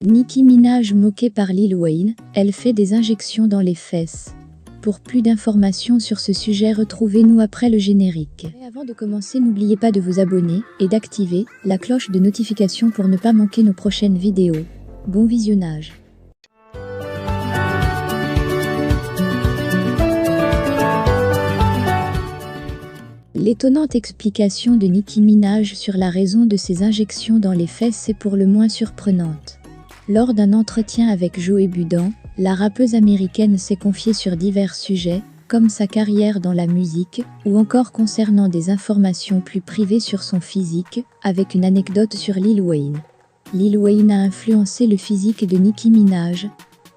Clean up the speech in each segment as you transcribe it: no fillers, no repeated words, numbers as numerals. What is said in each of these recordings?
Nicki Minaj moquée par Lil Wayne, elle fait des injections dans les fesses. Pour plus d'informations sur ce sujet, retrouvez-nous après le générique. Mais avant de commencer, n'oubliez pas de vous abonner et d'activer la cloche de notification pour ne pas manquer nos prochaines vidéos. Bon visionnage. L'étonnante explication de Nicki Minaj sur la raison de ses injections dans les fesses est pour le moins surprenante. Lors d'un entretien avec Joey Budden, la rappeuse américaine s'est confiée sur divers sujets, comme sa carrière dans la musique, ou encore concernant des informations plus privées sur son physique, avec une anecdote sur Lil Wayne. Lil Wayne a influencé le physique de Nicki Minaj.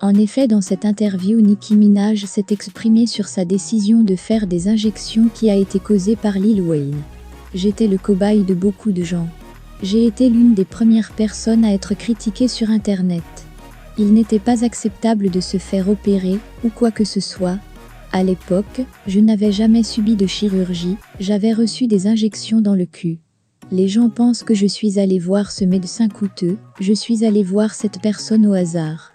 En effet, dans cette interview, Nicki Minaj s'est exprimée sur sa décision de faire des injections qui a été causée par Lil Wayne. « J'étais le cobaye de beaucoup de gens. J'ai été l'une des premières personnes à être critiquée sur Internet. Il n'était pas acceptable de se faire opérer, ou quoi que ce soit. À l'époque, je n'avais jamais subi de chirurgie, j'avais reçu des injections dans le cul. Les gens pensent que je suis allé voir ce médecin coûteux, je suis allé voir cette personne au hasard.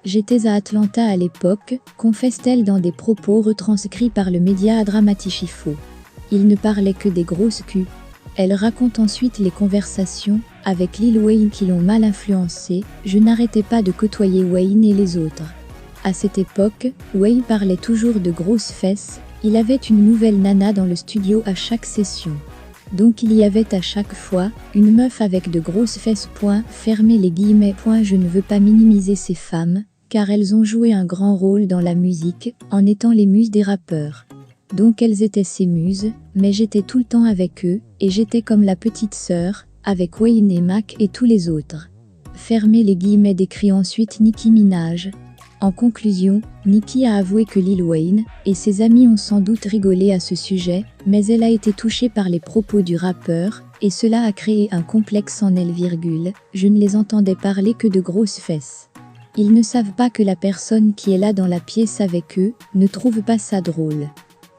J'étais à Atlanta à l'époque, confesse-t-elle dans des propos retranscrits par le média Dramaticifo. Il ne parlait que des grosses culs. Elle raconte ensuite les conversations avec Lil Wayne qui l'ont mal influencée. Je n'arrêtais pas de côtoyer Wayne et les autres. À cette époque, Wayne parlait toujours de grosses fesses. Il avait une nouvelle nana dans le studio à chaque session. Donc il y avait à chaque fois une meuf avec de grosses fesses. Fermez les guillemets. Je ne veux pas minimiser ces femmes, car elles ont joué un grand rôle dans la musique, en étant les muses des rappeurs. Donc elles étaient ses muses, mais j'étais tout le temps avec eux, et j'étais comme la petite sœur, avec Wayne et Mac et tous les autres. Fermez les guillemets, décrit ensuite Nicki Minaj. En conclusion, Nicki a avoué que Lil Wayne et ses amis ont sans doute rigolé à ce sujet, mais elle a été touchée par les propos du rappeur, et cela a créé un complexe en elle. Je ne les entendais parler que de grosses fesses. Ils ne savent pas que la personne qui est là dans la pièce avec eux ne trouve pas ça drôle.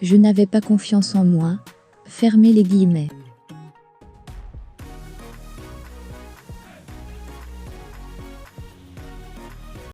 Je n'avais pas confiance en moi. Fermez les guillemets.